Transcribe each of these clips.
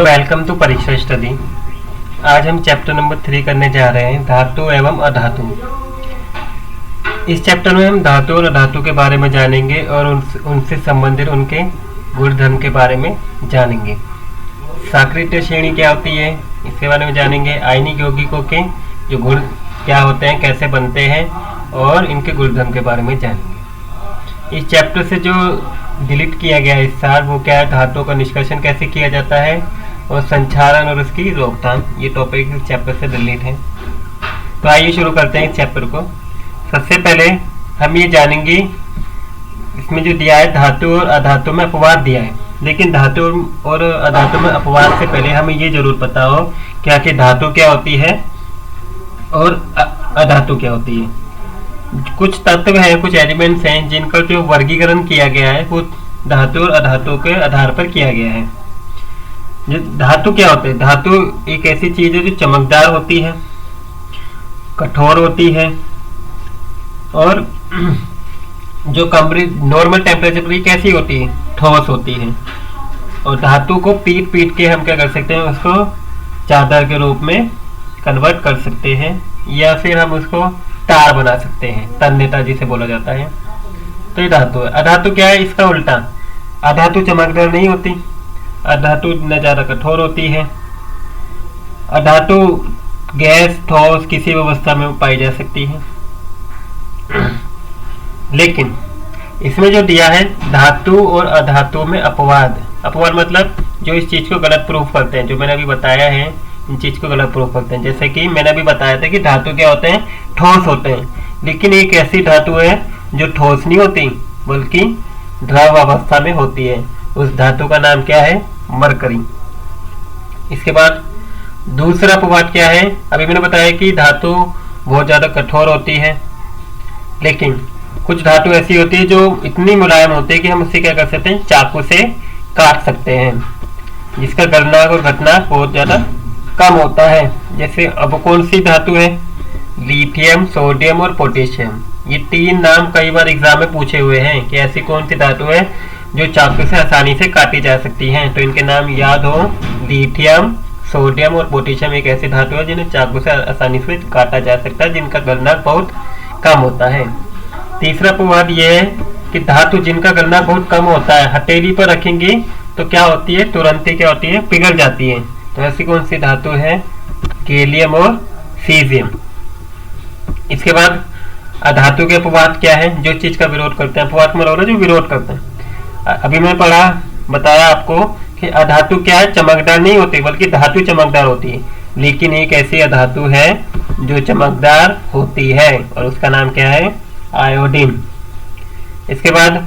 Hello, welcome to परीक्षा study. आज हम चैप्टर नंबर 3 करने जा रहे हैं, धातु एवं अधातु। इस चैप्टर में हम धातु और अधातु के बारे में जानेंगे और उनसे संबंधित उनके गुणधर्म के बारे में जानेंगे। साक्रिय श्रेणी क्या होती है इसके बारे में जानेंगे। आयनिक यौगिकों के जो गुण क्या होते हैं, कैसे बनते हैं और इनके गुणधर्म के बारे में जानेंगे। इस चैप्टर से जो डिलीट किया गया है इस साल, वो क्या है, धातुओं का निष्कर्षण कैसे किया जाता है और संक्षारण और उसकी रोकथाम, ये टॉपिक इस चैप्टर से डिलीट है। तो आइए शुरू करते हैं इस चैप्टर को। सबसे पहले हम ये जानेंगे, इसमें जो दिया है धातु और अधातु में अपवाद दिया है, लेकिन धातु और अधातु में अपवाद से पहले हमें ये जरूर पता हो कि आखिर धातु क्या होती है और अधातु क्या होती है। कुछ तत्व हैं, कुछ एलिमेंट्स हैं जिनका जो वर्गीकरण किया गया है वो धातु और अधातु के आधार पर किया गया है। धातु क्या होते हैं? धातु एक ऐसी चीज है जो चमकदार होती है, कठोर होती है और जो कमरे नॉर्मल टेम्परेचर पर कैसी होती है, ठोस होती है। और धातु को पीट पीट के हम क्या कर सकते हैं, उसको चादर के रूप में कन्वर्ट कर सकते हैं या फिर हम उसको तार बना सकते हैं, तन्यता जिसे बोला जाता है। तो ये धातु है। अधातु क्या है? इसका उल्टा। अधातु चमकदार नहीं होती, अधातु न ज्यादा कठोर होती है। अधातु गैस ठोस किसी भी अवस्था में पाई जा सकती है। लेकिन इसमें जो दिया है धातु और अधातु में अपवाद, अपवाद मतलब जो इस चीज को गलत प्रूफ करते हैं, जो मैंने अभी बताया है इन चीज को गलत प्रूफ करते हैं। जैसे कि मैंने अभी बताया था कि धातु क्या होते हैं, ठोस होते हैं, लेकिन एक ऐसी धातु है जो ठोस नहीं होती बल्कि द्रव अवस्था में होती है। उस धातु का नाम क्या है? मरकरी। इसके बाद दूसरा अपवाद क्या है? अभी मैंने बताया कि धातु बहुत ज्यादा कठोर होती है, लेकिन कुछ धातु ऐसी होती है जो इतनी मुलायम होती है कि हम उससे क्या कर सकते हैं, चाकू से काट सकते हैं, जिसका गलनांक और घटनांक बहुत ज्यादा कम होता है। जैसे अब कौन सी धातु है? लिथियम, सोडियम और पोटेशियम। ये तीन नाम कई बार एग्जाम में पूछे हुए हैं कि ऐसी कौन सी धातु है जो चाकू से आसानी से काटी जा सकती हैं। तो इनके नाम याद हो, लिथियम, सोडियम और पोटेशियम एक ऐसी धातु है जिन्हें चाकू से आसानी से काटा जा सकता है, जिनका गलनांक बहुत कम होता है। तीसरा अपवाद यह है कि धातु जिनका गलनांक बहुत कम होता है, हथेली पर रखेंगे तो क्या होती है, तुरंत ही क्या होती है, पिघल जाती है। तो ऐसी कौन सी धातु है? गैलियम और सीजियम। इसके बाद अधातु के अपवाद क्या है? जो चीज का विरोध करते हैं। अपवाद मतलब जो विरोध करते हैं। अभी मैं बताया आपको कि अधातु क्या है, चमकदार नहीं होती बल्कि धातु चमकदार होती है, लेकिन एक ऐसी अधातु है जो चमकदार होती है और उसका नाम क्या है? आयोडीन। इसके बाद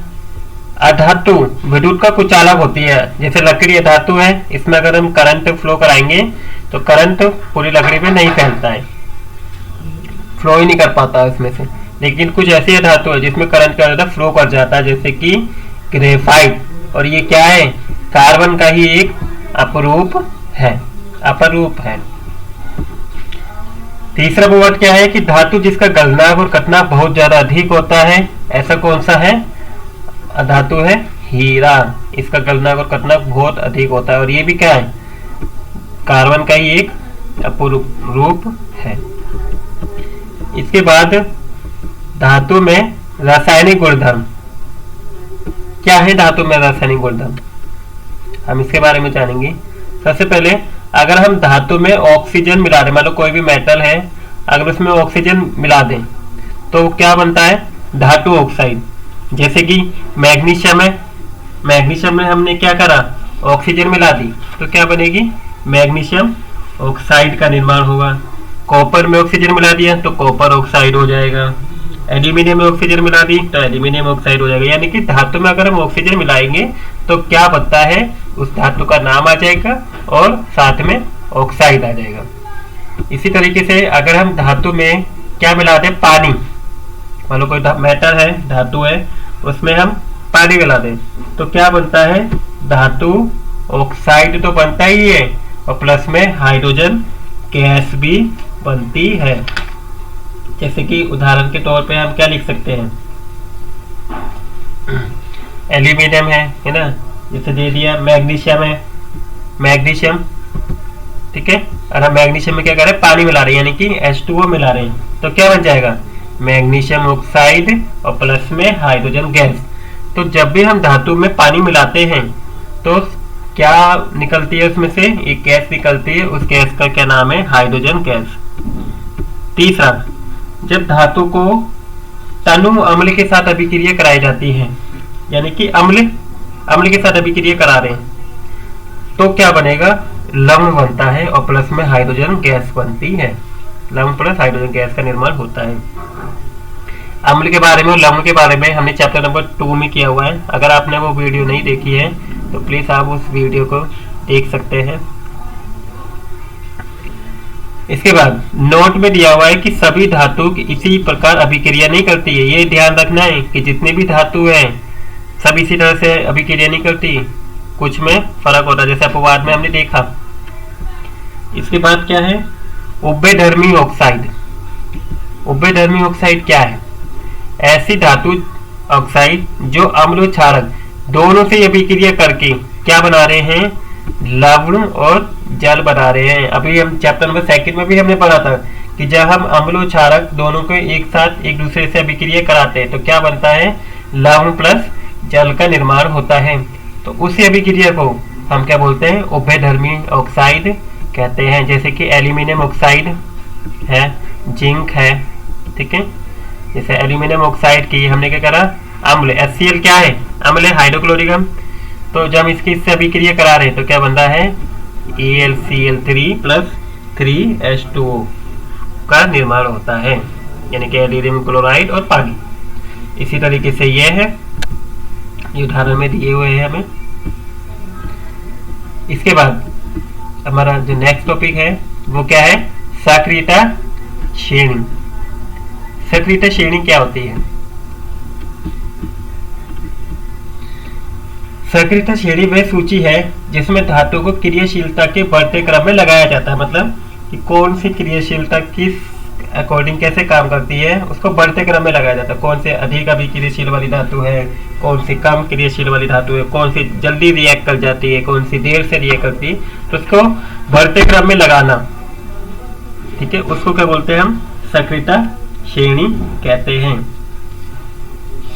अधातु विद्युत का कुछ अलग होती है। जैसे लकड़ी अधातु है, इसमें अगर हम करंट फ्लो कराएंगे तो करंट पूरी लकड़ी पे नहीं फैलता है, फ्लो ही नहीं कर पाता इसमें से। लेकिन कुछ ऐसी धातु है जिसमें करंट क्या होता है, फ्लो कर जाता है, जैसे कि ग्रेफाइट। और ये क्या है? कार्बन का ही एक अपरूप है, अपरूप है। तीसरा अपवाद क्या है कि धातु जिसका गलनांक और कटनांक बहुत ज्यादा अधिक होता है, ऐसा कौन सा है? धातु है हीरा। इसका गलनांक और कटनांक बहुत अधिक होता है और ये भी क्या है? कार्बन का ही एक अपरूप है। इसके बाद धातु में रासायनिक गुणधर्म क्या है? धातु में रासायनिक गुणधर्म हम इसके बारे में जानेंगे। सबसे पहले अगर हम धातु में ऑक्सीजन मिला दें, मान लो कोई भी मेटल है, अगर उसमें ऑक्सीजन मिला दें तो क्या बनता है? धातु ऑक्साइड। जैसे कि मैग्नीशियम है, मैग्नीशियम में हमने क्या करा, ऑक्सीजन मिला दी तो क्या बनेगी? मैग्नीशियम ऑक्साइड का निर्माण होगा। कॉपर में ऑक्सीजन मिला दिया तो कॉपर ऑक्साइड हो जाएगा। एल्यूमिनियम में ऑक्सीजन मिला दी तो एल्यूमिनियम ऑक्साइड हो जाएगा। यानी कि धातु में अगर हम ऑक्सीजन मिलाएंगे तो क्या बनता है, उस धातु का नाम आ जाएगा और साथ में ऑक्साइड आ जाएगा। इसी तरीके से अगर हम धातु में क्या मिला दें, पानी, मान लो कोई मेटल है, धातु है, उसमें हम पानी मिला दें तो क्या बनता है? धातु ऑक्साइड तो बनता ही है और प्लस में हाइड्रोजन गैस भी बनती है। जैसे कि उदाहरण के तौर पे हम क्या लिख सकते हैं, एल्यूमिनियम है ना, जैसे दे दिया, मैग्नीशियम है, मैग्नीशियम, ठीक है। और हम मैग्नीशियम में क्या कर रहे हैं, पानी मिला रहे हैं, यानी कि H2O मिला रहे हैं, तो क्या बन जाएगा, मैग्नीशियम ऑक्साइड और प्लस में हाइड्रोजन गैस। तो जब भी हम धातु में पानी मिलाते हैं तो क्या निकलती है, उसमें से एक गैस निकलती है, उस गैस का क्या नाम है, हाइड्रोजन गैस। तीसरा, जब धातु को तनु अम्ल के साथ अभिक्रिया कराई जाती है, यानी कि अम्ल के साथ अभिक्रिया करा रहे हैं, तो क्या बनेगा, लवण बनता है और प्लस में हाइड्रोजन गैस बनती है। लवण प्लस हाइड्रोजन गैस का निर्माण होता है। अम्ल के बारे में और लवण के बारे में हमने चैप्टर नंबर 2 में किया हुआ है। अगर आपने वो वीडियो नहीं देखी है तो प्लीज आप उस वीडियो को देख सकते हैं। इसके बाद नोट में दिया हुआ है कि सभी धातु इसी प्रकार अभिक्रिया नहीं करती है। ये ध्यान रखना है कि जितने भी धातु हैं सब इसी तरह से अभिक्रिया नहीं करती, कुछ में फर्क होता है, जैसे अपवाद में हमने देखा। इसके बाद क्या है, उभयधर्मी ऑक्साइड। उभयधर्मी ऑक्साइड क्या है, ऐसी धातु ऑक्साइड जो अम्ल क्षारक दोनों से अभिक्रिया करके क्या बना रहे हैं, लवण और जल बना रहे हैं। अभी हम चैप्टर नंबर 2 में भी हमने पढ़ा था कि जब हम अम्ल और क्षारक दोनों को एक साथ एक दूसरे से अभिक्रिया कराते हैं तो क्या बनता है, लवण प्लस जल का निर्माण होता है। तो उसी अभिक्रिया को हम क्या बोलते हैं, उभयधर्मी ऑक्साइड कहते हैं। जैसे कि एल्यूमिनियम ऑक्साइड है, जिंक है, ठीक है। जैसे एल्यूमिनियम ऑक्साइड की हमने क्या करा, अम्ल, HCl क्या है, अम्ल है, हाइड्रोक्लोरिक। तो जब इसकी इससे अभिक्रिया करा रहे तो क्या बनता है, AlCl3 प्लस 3H2O का निर्माण होता है, यानी कि एल्यूमिनियम क्लोराइड और पानी। इसी तरीके से ये है, ये उदाहरण में दिए हुए हैं हमें। इसके बाद हमारा जो नेक्स्ट टॉपिक है वो क्या है, सक्रियता श्रेणी। सक्रियता श्रेणी क्या होती है, सक्रियता श्रेणी वह सूची है जिसमें धातु को क्रियाशीलता के बढ़ते क्रम में लगाया जाता है। मतलब कि कौन सी क्रियाशीलता किस अकॉर्डिंग कैसे काम करती है उसको बढ़ते क्रम में लगाया जाता है। कौन से अधिक अभिक्रियाशील वाली धातु है, कौन सी कम क्रियाशील वाली धातु है, कौन सी जल्दी रिएक्ट कर जाती है, कौन सी देर से रिएक्ट करती है, तो उसको बढ़ते क्रम में लगाना, ठीक है, उसको क्या बोलते हैं हम, सक्रियता श्रेणी कहते हैं।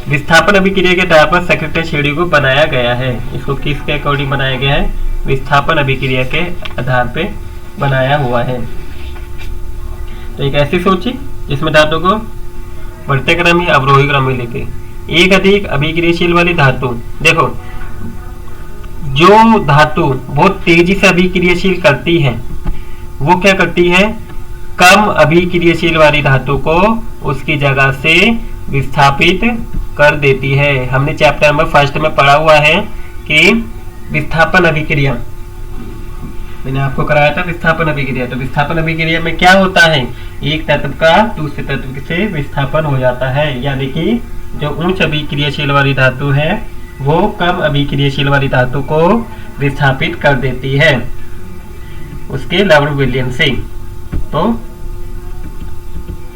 विस्थापन अभिक्रिया के आधार पर सक्रियता श्रेणी को बनाया गया है। इसको किसके अकॉर्डिंग बनाया गया है, विस्थापन अभिक्रिया के आधार पे बनाया हुआ है। तो एक ऐसी सूची जिसमें धातु को बढ़ते क्रम या अवरोही क्रम में लेके एक अधिक अभिक्रियाशील वाली धातु, देखो जो धातु बहुत तेजी से अभिक्रियाशील करती है वो क्या करती है, कम अभिक्रियाशील वाली धातु को उसकी जगह से विस्थापित कर देती है। हमने चैप्टर नंबर 1 में पढ़ा हुआ है कि विस्थापन अभिक्रिया, मैंने आपको कराया था विस्थापन अभिक्रिया। तो विस्थापन अभिक्रिया में क्या होता है, एक तत्व का दूसरे तत्व से विस्थापन हो जाता है, यानी कि जो उच्च अभिक्रियाशील वाली धातु है वो कम अभिक्रियाशील वाली धातु को विस्थापित कर देती है उसके लवण विलयन से। तो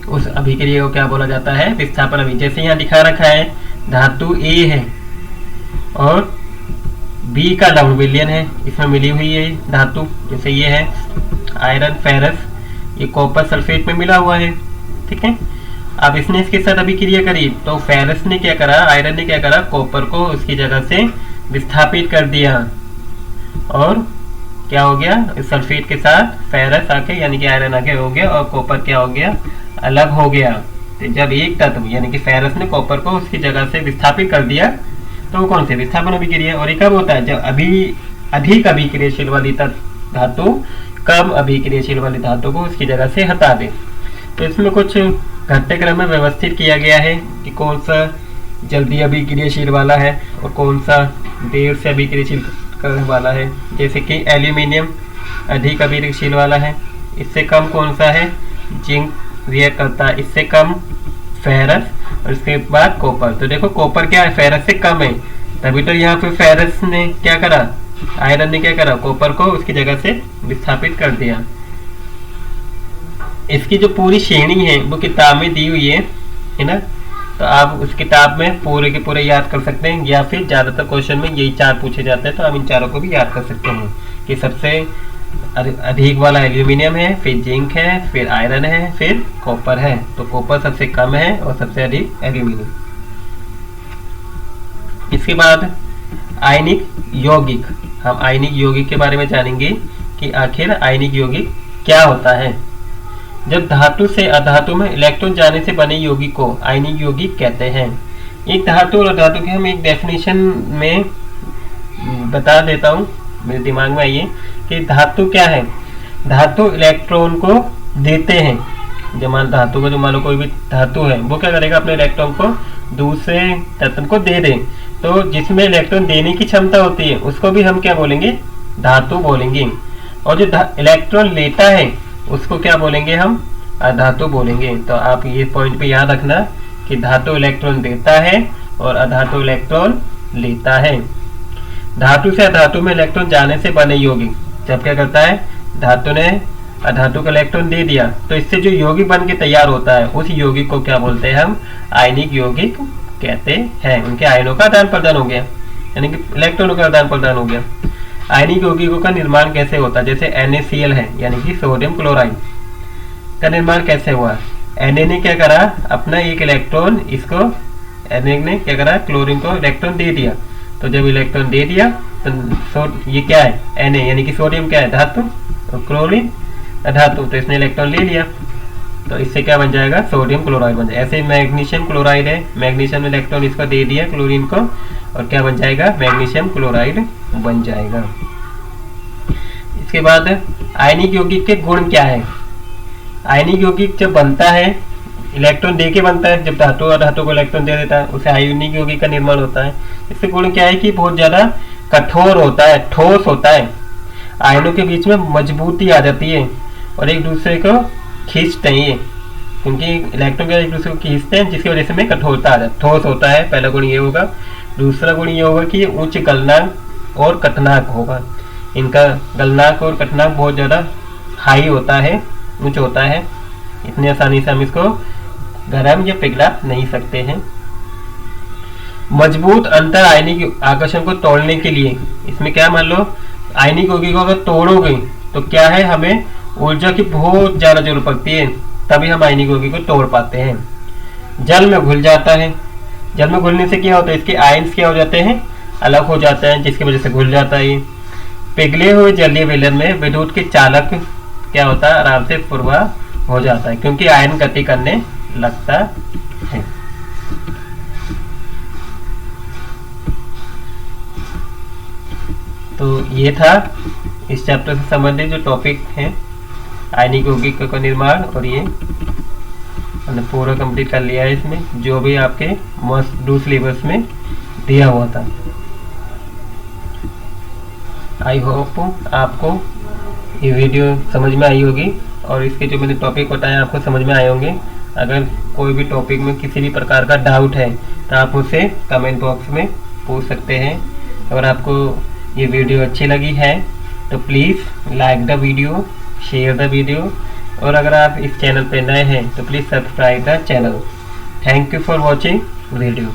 उस अभिक्रिया को क्या बोला जाता है, विस्थापन अभिक्रिया। जैसे यहाँ दिखा रखा है धातु A है और B का लवण विलयन है, इसमें मिली हुई है धातु, जैसे ये है आयरन फेरस, ये कॉपर सल्फेट में मिला हुआ है, ठीक है। अब इसने इसके साथ अभिक्रिया करी तो फेरस ने क्या करा, आयरन ने क्या करा, कॉपर को उसकी जगह से विस्थापित कर दिया और क्या हो गया, सल्फेट के साथ फेरस आके यानी कि आयरन आके हो गया और कॉपर क्या हो गया, अलग हो गया। तो जब एक तत्व यानी कि फेरस ने कॉपर को उसकी जगह से विस्थापित कर दिया तो वो कौन सी विस्थापन अभिक्रिया। और ये कब होता है, जब अधिक अभिक्रियाशील वाली धातु कम अभिक्रियाशील वाली धातु को उसकी जगह से हटा दे। तो इसमें कुछ घटते क्रम में व्यवस्थित किया गया है कि कौन सा जल्दी अभिक्रियाशील वाला है और कौन सा देर से अभिक्रियाशील करने वाला है। जैसे कि एल्यूमिनियम अधिक अभिक्रियाशील वाला है, इससे कम कौन सा है, जिंक रिएक्ट करता है, इससे कम फेरस और इसके बाद कॉपर। तो देखो कॉपर क्या है, फेरस से कम है, तभी तो यहाँ पे फेरस ने क्या करा, आयरन ने क्या करा, कॉपर को उसकी जगह से विस्थापित कर दिया। इसकी जो पूरी श्रेणी है वो किताब में दी हुई है ना, तो आप उस किताब में पूरे के पूरे याद कर सकते हैं या फिर ज्यादातर क्वेश्चन में यही 4 पूछे जाते हैं तो आप इन चारों को भी याद कर सकते हैं। कि सबसे अधिक वाला एल्यूमिनियम है, फिर जिंक है, फिर आयरन है, फिर कॉपर है। तो कॉपर सबसे कम है और सबसे अधिक एल्यूमिनियम। इसके बाद आयनिक यौगिक, हम आयनिक यौगिक के बारे में जानेंगे कि आखिर आयनिक यौगिक क्या होता है। जब धातु से अधातु में इलेक्ट्रॉन जाने से बने यौगिक को आयनिक यौगिक कहते हैं। एक धातु और अधातु के हम एक डेफिनेशन में बता देता हूँ, मेरे दिमाग में आइए कि धातु क्या है। धातु इलेक्ट्रॉन को देते हैं। जब मान धातु को, जो मान लो कोई भी धातु है, वो क्या करेगा, अपने इलेक्ट्रॉन को दूसरे तत्व को दे दे। तो जिसमें इलेक्ट्रॉन देने की क्षमता होती है उसको भी हम क्या बोलेंगे, धातु बोलेंगे। और जो इलेक्ट्रॉन लेता है उसको क्या बोलेंगे, हम अधातु बोलेंगे। तो आप ये पॉइंट पे याद रखना कि धातु इलेक्ट्रॉन देता है और अधातु इलेक्ट्रॉन लेता है। धातु से अधातु में इलेक्ट्रॉन जाने से बने यौगिक, जब क्या करता है, धातु ने अधातु का इलेक्ट्रॉन दे दिया तो इससे जो यौगिक बन के तैयार होता है उस यौगिक को क्या बोलते हैं, हम आयनिक यौगिक कहते हैं। उनके आयनों का आदान प्रदान हो गया, यानी कि इलेक्ट्रॉनों का आदान प्रदान हो गया। आयनिक यौगिकों का निर्माण कैसे होता है, जैसे NaCl है यानी कि सोडियम क्लोराइड का निर्माण कैसे हुआ। Na ने क्या करा, अपना एक इलेक्ट्रॉन इसको, Na ने क्या करा, क्लोरीन को इलेक्ट्रॉन दे दिया। तो जब इलेक्ट्रॉन दे दिया तो ये क्या है, Na यानी कि सोडियम क्या है, धातु, और क्लोरीन अधातु, तो इसने इलेक्ट्रॉन ले लिया। तो इससे क्या बन जाएगा, सोडियम क्लोराइड बन जाएगा। ऐसे मैग्नीशियम क्लोराइड है, मैग्नीशियम इलेक्ट्रॉन इसको दे दिया क्लोरीन को, और क्या बन जाएगा, मैग्नीशियम क्लोराइड बन जाएगा। इसके बाद आयनिक यौगिक के गुण क्या है। आयनिक यौगिक जब बनता है, इलेक्ट्रॉन दे के बनता है, जब धातु और धातु को इलेक्ट्रॉन दे देता है उसे आयनिक यौगिक का निर्माण होता है। इससे गुण क्या है कि बहुत ज्यादा कठोर होता है, ठोस होता है, आयनों के बीच में मजबूती आ जाती है और एक दूसरे को खींचते हैं, क्योंकि इलेक्ट्रॉन एक दूसरे को खींचते हैं, जिसकी वजह से में कठोरता आ जाती है, ठोस होता है। पहला गुण ये होगा। दूसरा गुण ये होगा कि ये उच्च गलनांक और कटनांक होगा। इनका गलनांक और कटनांक बहुत ज़्यादा हाई होता है, उच्च होता है, इतनी आसानी से हम इसको गर्म या पिघला नहीं सकते हैं। मजबूत अंतर आयनिक आकर्षण को तोड़ने के लिए, इसमें क्या, मान लो आयनिक यौगिक को अगर तोड़ोगे तो क्या है, हमें ऊर्जा की बहुत ज्यादा जरूरत पड़ती है, तभी हम आयनिक यौगिक को तोड़ पाते हैं। जल में घुल जाता है। जल में घुलने से क्या होता है, इसके आयन्स क्या हो जाते हैं, अलग हो जाते हैं, जिसकी वजह से घुल जाता है। पिघले हुए जलीय विलयन में विद्युत के चालक क्या होता है, आराम से प्रवाह हो जाता है, क्योंकि आयन गति करने लगता है। तो ये था इस चैप्टर से संबंधित जो टॉपिक है, आयनिक यौगिक का निर्माण, और ये हमने पूरा कंप्लीट कर लिया है। इसमें जो भी आपके मस्ट डू सिलेबस में दिया हुआ था। आई होप आपको ये वीडियो समझ में आई होगी और इसके जो मैंने टॉपिक बताए आपको समझ में आए होंगे। अगर कोई भी टॉपिक में किसी भी प्रकार का डाउट है तो आप उसे कमेंट बॉक्स में पूछ सकते हैं। अगर आपको ये वीडियो अच्छी लगी है तो please like the video, share the video, और अगर आप इस चैनल पे नए हैं तो please subscribe the channel. Thank you for watching video.